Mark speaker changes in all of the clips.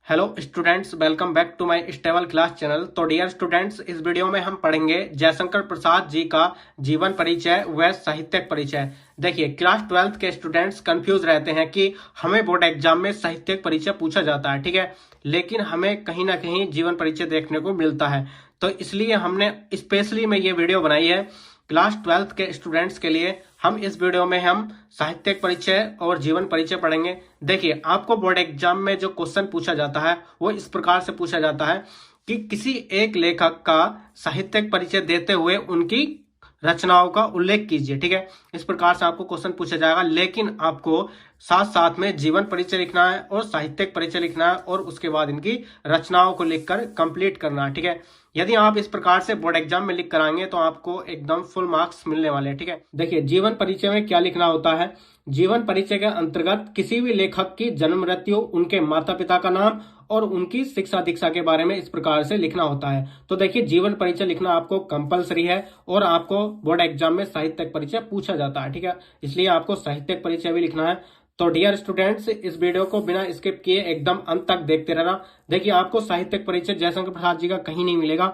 Speaker 1: Hello students, welcome back to my stable class channel. तो dear students, इस video में हम पढ़ेंगे जयशंकर प्रसाद जी का जीवन परिचय व साहित्यिक परिचय। देखिए, क्लास 12th के स्टूडेंट्स कंफ्यूज रहते हैं कि हमें बोर्ड एग्जाम में साहित्यिक परिचय पूछा जाता है, ठीक है, लेकिन हमें कहीं ना कहीं जीवन परिचय देखने को मिलता है। तो इसलिए हमने स्पेशली में ये वीडियो बनाई है क्लास 12th के स्टूडेंट्स के लिए। हम इस वीडियो में हम साहित्यिक परिचय और जीवन परिचय पढ़ेंगे। देखिए, आपको बोर्ड एग्जाम में जो क्वेश्चन पूछा जाता है वो इस प्रकार से पूछा जाता है कि किसी एक लेखक का साहित्यिक परिचय देते हुए उनकी रचनाओं का उल्लेख कीजिए, ठीक है। इस प्रकार से आपको क्वेश्चन पूछा जाएगा, लेकिन आपको साथ साथ में जीवन परिचय लिखना है और साहित्यिक परिचय लिखना है और उसके बाद इनकी रचनाओं को लिखकर कंप्लीट करना है, ठीक है। यदि आप इस प्रकार से बोर्ड एग्जाम में लिख कर आएंगे तो आपको एकदम फुल मार्क्स मिलने वाले हैं, ठीक है। देखिए, जीवन परिचय में क्या लिखना होता है। जीवन परिचय के अंतर्गत किसी भी लेखक की जन्म मृत्यु, उनके माता पिता का नाम और उनकी शिक्षा दीक्षा के बारे में इस प्रकार से लिखना होता है। तो देखिए, जीवन परिचय लिखना आपको कंपलसरी है और आपको बोर्ड एग्जाम में साहित्यिक परिचय पूछा जाता है, ठीक है। इसलिए आपको साहित्यिक परिचय भी लिखना है। तो डियर स्टूडेंट्स, इस वीडियो को बिना स्किप किए एकदम अंत तक देखते रहना। देखिए, आपको साहित्यिक परिचय जयशंकर प्रसाद जी का कहीं नहीं मिलेगा।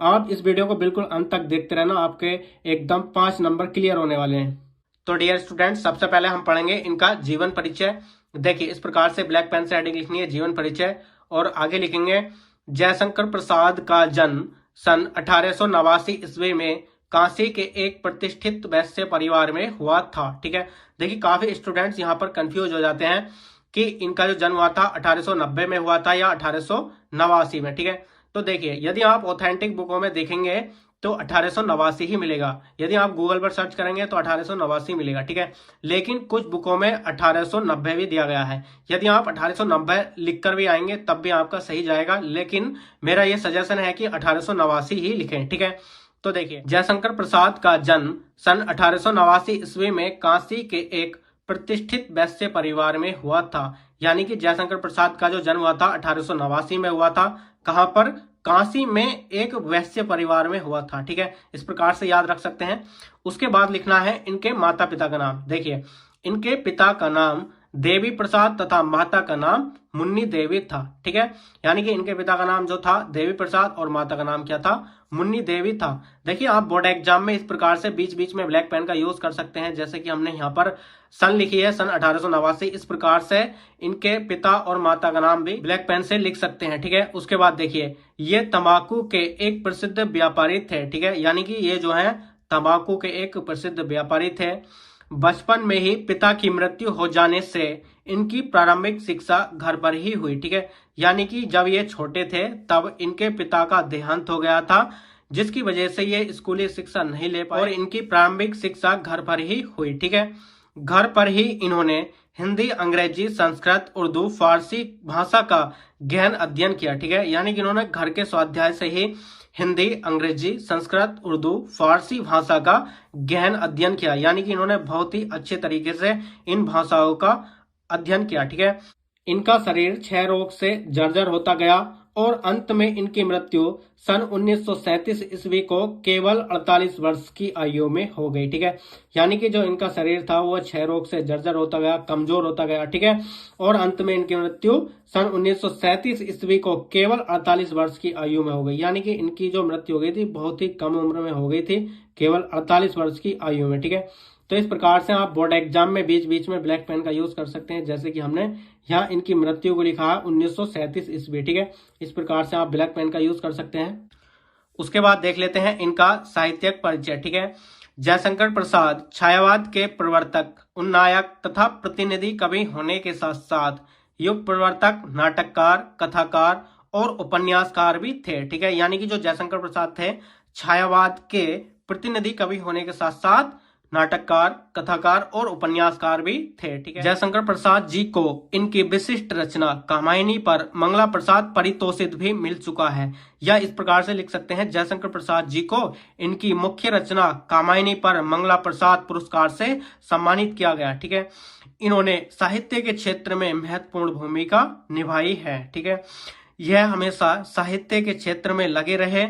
Speaker 1: आप इस वीडियो को बिल्कुल अंत तक देखते रहना, आपके एकदम 5 नंबर क्लियर होने वाले हैं। तो डियर स्टूडेंट्स, सबसे पहले हम पढ़ेंगे इनका जीवन परिचय। देखिए, इस प्रकार से ब्लैक पेन से हेडिंग लिखनी है जीवन परिचय और आगे लिखेंगे जयशंकर प्रसाद का जन्म सन 1889 ईस्वी में काशी के एक प्रतिष्ठित वैश्य परिवार में हुआ था, ठीक है। देखिए, काफी स्टूडेंट्स यहाँ पर कंफ्यूज हो जाते हैं कि इनका जो जन्म हुआ था 1890 में हुआ था या 1889 में, ठीक है। तो देखिए, यदि आप ऑथेंटिक बुकों में देखेंगे तो 1889 ही मिलेगा। यदि आप गूगल पर सर्च करेंगे तो 1889 मिलेगा, ठीक है। लेकिन कुछ बुकों में 1890 भी दिया गया है। यदि आप 1890 लिखकर भी आएंगे तब भी आपका सही जाएगा, लेकिन मेरा ये सजेशन है कि 1889 ही लिखें, ठीक है। तो देखिए, जयशंकर प्रसाद का जन्म सन 1889 ईस्वी में काशी के एक प्रतिष्ठित वैश्य परिवार में हुआ था। यानी कि जयशंकर प्रसाद का जो जन्म हुआ था 1889 में हुआ था। कहां पर? काशी में एक वैश्य परिवार में हुआ था, ठीक है। इस प्रकार से याद रख सकते हैं। उसके बाद लिखना है इनके माता पिता का नाम। देखिए, इनके पिता का नाम देवी प्रसाद तथा माता का नाम मुन्नी देवी था, ठीक है। यानी कि इनके पिता का नाम जो था देवी प्रसाद और माता का नाम क्या था? मुन्नी देवी था। देखिए, आप बोर्ड एग्जाम में इस प्रकार से बीच बीच में ब्लैक पेन का यूज कर सकते हैं, जैसे कि हमने यहाँ पर सन लिखी है सन 1889। इस प्रकार से इनके पिता और माता का नाम भी ब्लैक पेन से लिख सकते हैं, ठीक है। उसके बाद देखिए, ये तंबाकू के एक प्रसिद्ध व्यापारी थे, ठीक है। यानी कि ये जो है तंबाकू के एक प्रसिद्ध व्यापारी थे। बचपन में ही पिता की मृत्यु हो जाने से इनकी प्रारंभिक शिक्षा घर पर ही हुई, ठीक है। यानी कि जब ये छोटे थे तब इनके पिता का देहांत हो गया था, जिसकी वजह से ये स्कूली शिक्षा नहीं ले पाए और इनकी प्रारंभिक शिक्षा घर पर ही हुई, ठीक है। घर पर ही इन्होंने हिंदी, अंग्रेजी, संस्कृत, उर्दू, फारसी भाषा का गहन अध्ययन किया, ठीक है। यानी कि इन्होंने घर के स्वाध्याय से ही हिंदी, अंग्रेजी, संस्कृत, उर्दू, फारसी भाषा का गहन अध्ययन किया। यानी कि इन्होंने बहुत ही अच्छे तरीके से इन भाषाओं का अध्ययन किया, ठीक है। इनका शरीर क्षय रोग से जर्जर होता गया और अंत में इनकी मृत्यु सन 1937 ईस्वी को केवल 48 वर्ष की आयु में हो गई, ठीक है। यानी कि जो इनका शरीर था वो क्षय रोग से जर्जर होता गया, कमजोर होता गया, ठीक है। और अंत में इनकी मृत्यु सन 1937 ईस्वी को केवल 48 वर्ष की आयु में हो गई। यानी कि इनकी जो मृत्यु हो गई थी बहुत ही कम उम्र में हो गई थी, केवल 48 वर्ष की आयु में, ठीक है। तो इस प्रकार से आप बोर्ड एग्जाम में बीच बीच में ब्लैक पेन का यूज कर सकते हैं, जैसे कि हमने यहाँ इनकी मृत्यु को लिखा है 1937 ईस्वी, ठीक है। इस प्रकार से आप ब्लैक पेन का यूज कर सकते हैं। उसके बाद देख लेते हैं इनका साहित्यिक परिचय, ठीक है। जयशंकर प्रसाद छायावाद के प्रवर्तक, उन्नायक तथा प्रतिनिधि कवि होने के साथ साथ युग प्रवर्तक, नाटककार, कथाकार और उपन्यासकार भी थे, ठीक है। यानी कि जो जयशंकर प्रसाद थे छायावाद के प्रतिनिधि कवि होने के साथ साथ नाटककार, कथाकार और उपन्यासकार भी थे, ठीक है। जयशंकर प्रसाद जी को इनकी विशिष्ट रचना कामायनी पर मंगला प्रसाद पारितोषिक भी मिल चुका है। या इस प्रकार से लिख सकते हैं, जयशंकर प्रसाद जी को इनकी मुख्य रचना कामायनी पर मंगला प्रसाद पुरस्कार से सम्मानित किया गया, ठीक है। इन्होंने साहित्य के क्षेत्र में महत्वपूर्ण भूमिका निभाई है, ठीक है। यह हमेशा साहित्य के क्षेत्र में लगे रहे।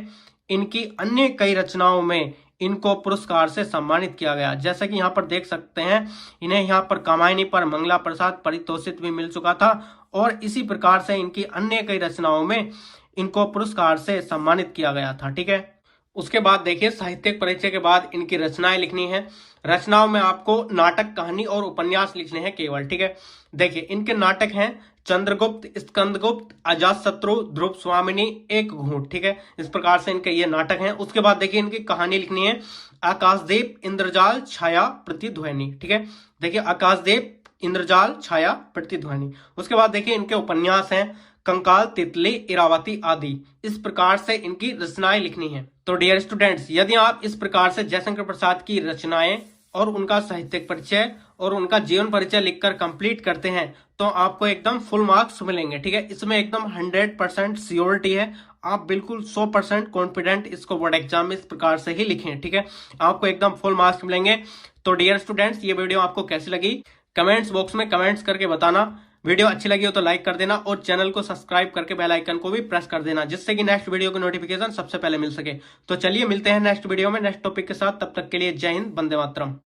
Speaker 1: इनकी अन्य कई रचनाओं में इनको पुरस्कार से सम्मानित किया गया। जैसा कि यहाँ पर देख सकते हैं, इन्हें यहाँ पर कामायनी पर मंगला प्रसाद पारितोषिक भी मिल चुका था और इसी प्रकार से इनकी अन्य कई रचनाओं में इनको पुरस्कार से सम्मानित किया गया था। ठीक है, उसके बाद देखिए साहित्यिक परिचय के बाद इनकी रचनाएं लिखनी है। रचनाओं में आपको नाटक, कहानी और उपन्यास लिखने हैं केवल। ठीक है, देखिए इनके नाटक हैं चंद्रगुप्त, स्कंदगुप्त, अजातशत्रु, ध्रुव स्वामिनी, एक घूंट। ठीक है, इस प्रकार से इनके ये नाटक हैं। उसके बाद देखिए इनकी कहानी लिखनी है आकाशदीप, इंद्रजाल, छाया, प्रतिध्वनि। ठीक है, देखिए आकाशदीप, इंद्रजाल, छाया, प्रतिध्वनि। उसके बाद देखिए इनके उपन्यास हैं कंकाल, तितली, इरावती आदि। इस प्रकार से इनकी रचनाएं लिखनी है। तो डियर स्टूडेंट्स, यदि आप इस प्रकार से जयशंकर प्रसाद की रचनाएं और उनका साहित्यिक परिचय और उनका जीवन परिचय लिखकर कंप्लीट करते हैं तो आपको एकदम फुल मार्क्स मिलेंगे। ठीक है, इसमें एकदम 100% श्योरिटी है। आप बिल्कुल 100% कॉन्फिडेंट इसको बोर्ड एग्जाम में इस प्रकार से ही लिखें। ठीक है, आपको एकदम फुल मार्क्स मिलेंगे। तो डियर स्टूडेंट्स, ये वीडियो आपको कैसी लगी कमेंट्स बॉक्स में कमेंट्स करके बताना। वीडियो अच्छी लगी हो तो लाइक कर देना और चैनल को सब्सक्राइब करके बेल आइकन को भी प्रेस कर देना, जिससे कि नेक्स्ट वीडियो की नोटिफिकेशन सबसे पहले मिल सके। तो चलिए मिलते हैं नेक्स्ट वीडियो में नेक्स्ट टॉपिक के साथ। तब तक के लिए जय हिंद, वंदे मातरम।